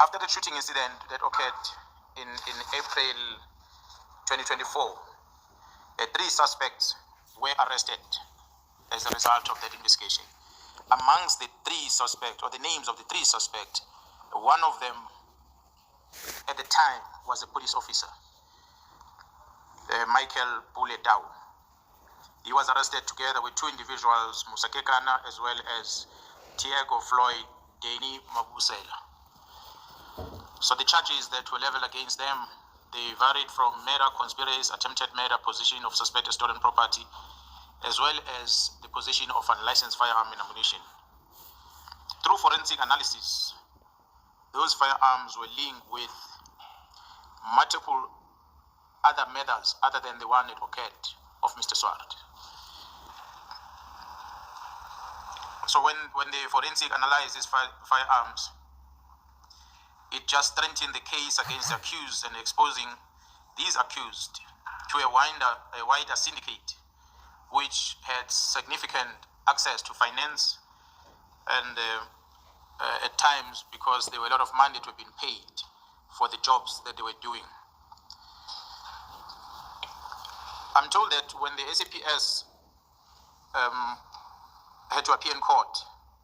After the shooting incident that occurred in April 2024, 3 suspects were arrested as a result of that investigation. Amongst the 3 suspects, or the names of the 3 suspects, one of them at the time was a police officer, Michael Pule. He was arrested together with 2 individuals, Musa Kekana as well as Tiago Floyd Deni Mabusela. So the charges that were leveled against them, they varied from murder, conspiracy, attempted murder, possession of suspected stolen property, as well as the possession of unlicensed firearm and ammunition. Through forensic analysis, those firearms were linked with multiple other murders other than the one that occurred of Mr. Swartz. So when the forensic analyzed these firearms, it just strengthened the case against the accused and exposing these accused to a wider syndicate which had significant access to finance and at times, because there were a lot of money that were being paid for the jobs that they were doing. I'm told that when the SAPS had to appear in court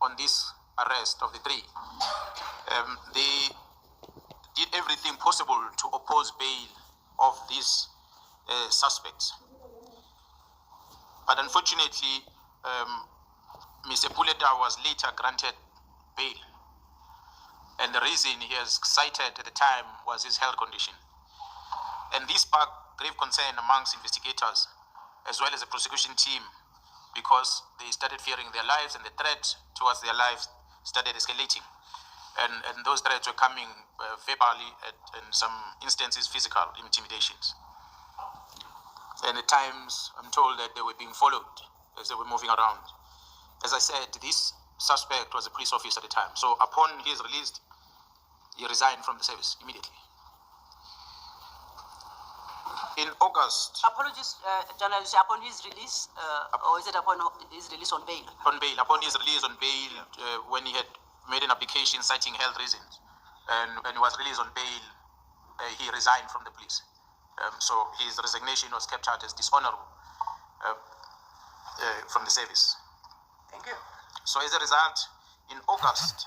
on this arrest of the 3, they did everything possible to oppose bail of these suspects. But unfortunately, Mr. Puleta was later granted bail. And the reason he has cited at the time was his health condition. And this sparked grave concern amongst investigators as well as the prosecution team, because they started fearing their lives and the threat towards their lives started escalating. And those threats were coming verbally and in some instances physical intimidations. And at times, I'm told that they were being followed as they were moving around. As I said, this suspect was a police officer at the time. So upon his release, he resigned from the service immediately. In August... Apologies, journalist, upon his release, or is it upon his release on bail? On bail. Upon his release on bail, when he had made an application citing health reasons, and when he was released on bail, he resigned from the police. So his resignation was kept out as dishonorable from the service. Thank you. So as a result, in August,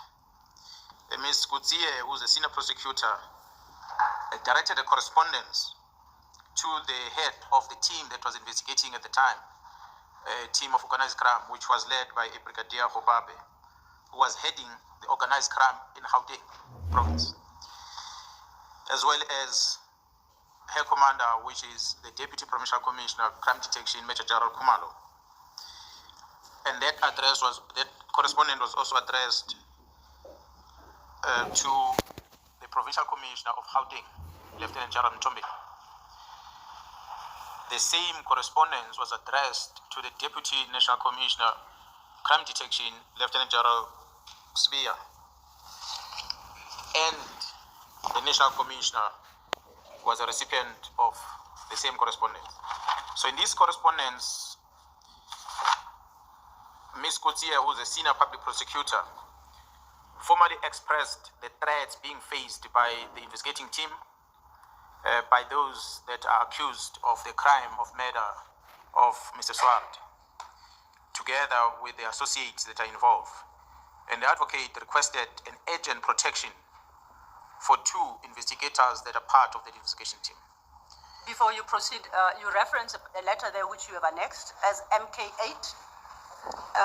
Ms. Kudzie, who's a senior prosecutor, directed a correspondence to the head of the team that was investigating at the time, a team of organized crime, which was led by a Brigadier Hobabe, who was heading the organized crime in Gauteng province, as well as her commander, which is the Deputy Provincial Commissioner of Crime Detection, Major General Kumalo. And that correspondence was also addressed to the Provincial Commissioner of Gauteng, Lieutenant General Mtombe. The same correspondence was addressed to the Deputy National Commissioner Crime Detection, Lieutenant General Sbia, and the National Commissioner was a recipient of the same correspondence. So in this correspondence, Ms. Kotia, who is a senior public prosecutor, formally expressed the threats being faced by the investigating team, by those that are accused of the crime of murder of Mr. Swartz, together with the associates that are involved. And the advocate requested an urgent protection for 2 investigators that are part of the investigation team. Before you proceed, you reference a letter there which you have annexed as MK8.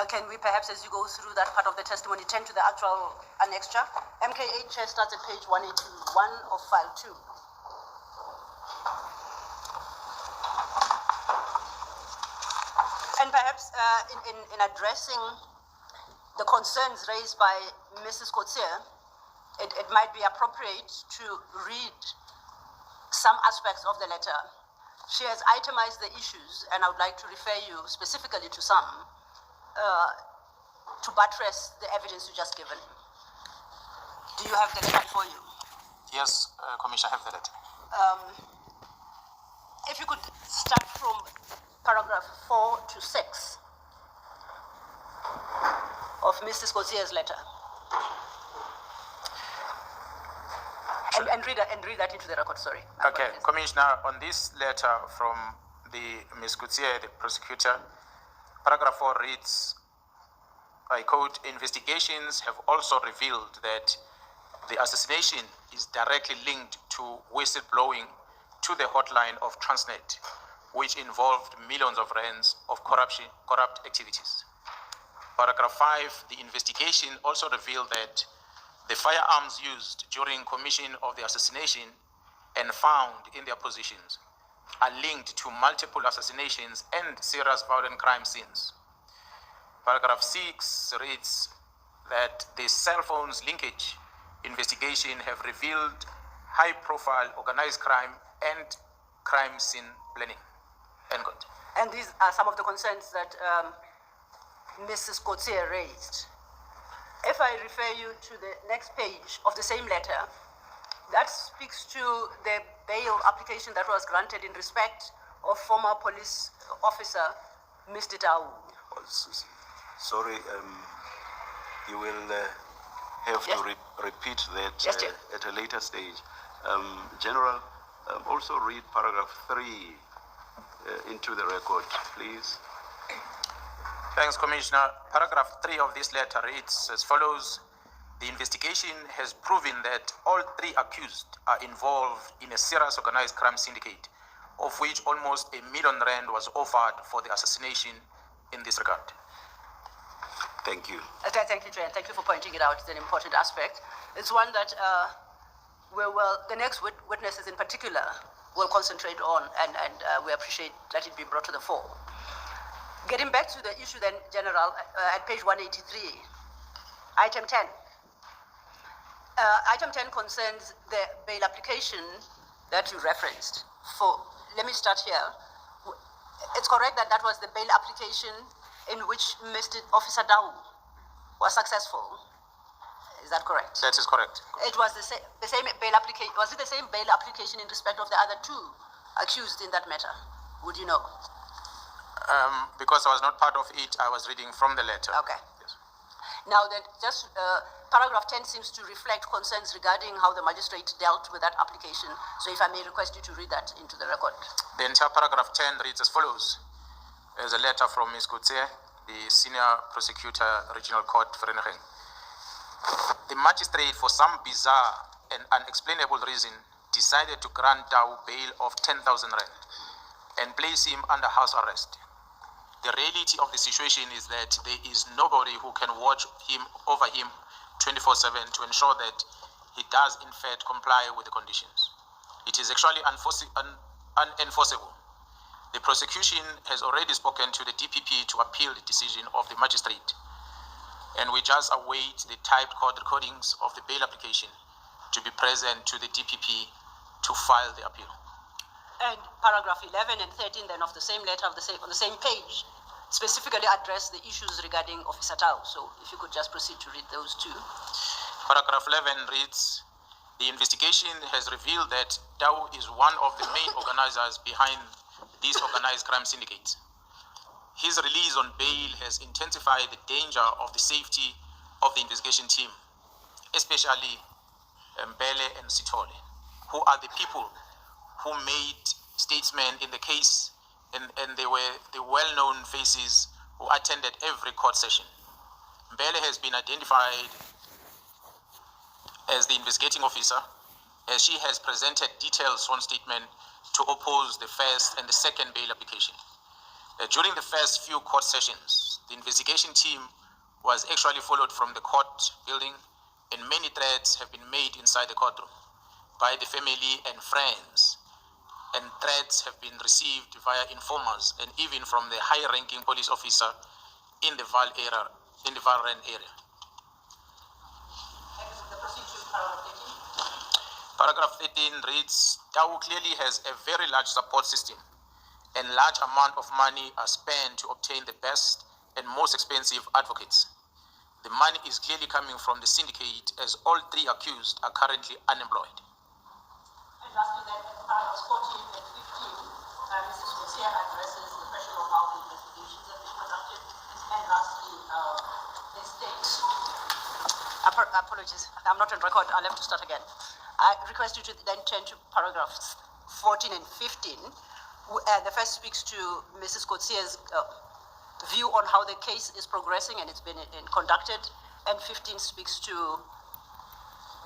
Can we perhaps, as you go through that part of the testimony, turn to the actual annexure? MK8 chair starts at page 181 of file 2. And perhaps in addressing the concerns raised by Mrs. Kotsier, it might be appropriate to read some aspects of the letter. She has itemized the issues, and I would like to refer you specifically to some to buttress the evidence you just given. Do you have the letter for you? Yes, Commissioner, I have the letter. If you could start from paragraph 4 to 6 of Mrs. Kosier's letter. Actually. And read that into the record, sorry. Okay, Commissioner, on this letter from Ms. Kutsia, the prosecutor, paragraph 4 reads, I quote, investigations have also revealed that the assassination is directly linked to whistleblowing to the hotline of Transnet, which involved millions of rands of corrupt activities. Paragraph 5, the investigation also revealed that the firearms used during commission of the assassination and found in their positions are linked to multiple assassinations and serious violent crime scenes. Paragraph 6 reads that the cell phones linkage investigation have revealed high-profile organized crime and crime scene planning. End quote. And these are some of the concerns that Mrs. Kotse raised. If I refer you to the next page of the same letter, that speaks to the bail application that was granted in respect of former police officer, Mr. Tau. Sorry, you will have Yes. to repeat that Yes, Chair. at a later stage. General, also read paragraph 3 into the record, please. Thanks, Commissioner. Paragraph 3 of this letter reads as follows. The investigation has proven that all 3 accused are involved in a serious organized crime syndicate, of which almost R1 million was offered for the assassination in this regard. Thank you. Okay, thank you, Chair. Thank you for pointing it out. It's an important aspect. It's one that the next witnesses in particular will concentrate on, and we appreciate that it be brought to the fore. Getting back to the issue then, General, at page 183, item 10. Item 10 concerns the bail application that you referenced. Let me start here. It's correct that that was the bail application in which Mr. Officer Dau was successful. Is that correct? That is correct. It was the same bail application. Was it the same bail application in respect of the other 2 accused in that matter? Would you know? Because I was not part of it, I was reading from the letter. Okay. Yes. Now, that just paragraph 10 seems to reflect concerns regarding how the magistrate dealt with that application. So if I may request you to read that into the record. The entire paragraph 10 reads as follows. There's a letter from Ms. Kutse, the Senior Prosecutor, Regional Court, Vereeniging. The magistrate, for some bizarre and unexplainable reason, decided to grant Dau bail of 10,000 rand and place him under house arrest. The reality of the situation is that there is nobody who can watch over him 24/7 to ensure that he does in fact comply with the conditions. It is actually unenforceable. The prosecution has already spoken to the DPP to appeal the decision of the magistrate, and we just await the typed court recordings of the bail application to be present to the DPP to file the appeal. And paragraph 11 and 13 then of the same letter on the same page specifically address the issues regarding Officer Tau. So if you could just proceed to read those 2. Paragraph 11 reads, the investigation has revealed that Tau is one of the main organizers behind these organized crime syndicates. His release on bail has intensified the danger of the safety of the investigation team, especially Mbele and Sithole, who are the people who made statesmen in the case, and they were the well-known faces who attended every court session. Mbele has been identified as the investigating officer, as she has presented detailed sworn statement to oppose the first and the second bail application. During the first few court sessions, the investigation team was actually followed from the court building, and many threats have been made inside the courtroom by the family and friends, and threats have been received via informers and even from the high-ranking police officer in the Val area, in the Valren area. Paragraph 13 reads, Tau clearly has a very large support system, and large amount of money are spent to obtain the best and most expensive advocates. The money is clearly coming from the syndicate, as all 3 accused are currently unemployed. And lastly, then, paragraphs 14 and 15, Mrs. Lucia addresses the question of how the investigations have been conducted, and lastly, they state Apologies, I'm not on record. I'll have to start again. I request you to then turn to paragraphs 14 and 15. The first speaks to Mrs. Kotsie's view on how the case is progressing and it's been conducted, and 15 speaks to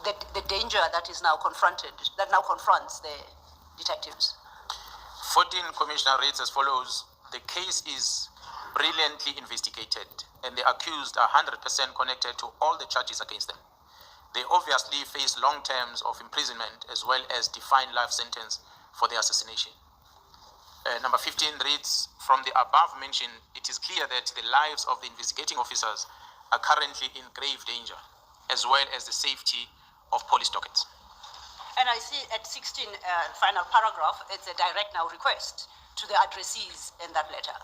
the danger that is now confronts the detectives. 14, Commissioner, reads as follows. The case is brilliantly investigated and the accused are 100% connected to all the charges against them. They obviously face long terms of imprisonment as well as defined life sentence for the assassination. Number 15 reads, from the above mentioned, it is clear that the lives of the investigating officers are currently in grave danger, as well as the safety of police dockets. And I see at 16, final paragraph, it's a direct now request to the addressees in that letter.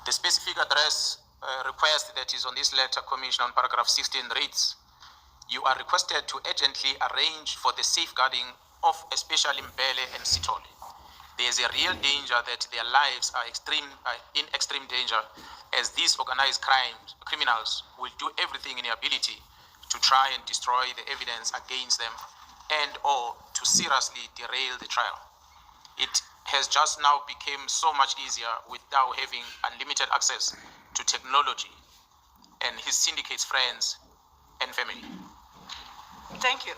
The specific address request that is on this letter, Commissioner, on paragraph 16 reads, you are requested to urgently arrange for the safeguarding of especially Mbele and Sithole. There is a real danger that their lives are in extreme danger, as these organized criminals will do everything in their ability to try and destroy the evidence against them and or to seriously derail the trial. It has just now become so much easier without having unlimited access to technology and his syndicate's friends and family. Thank you.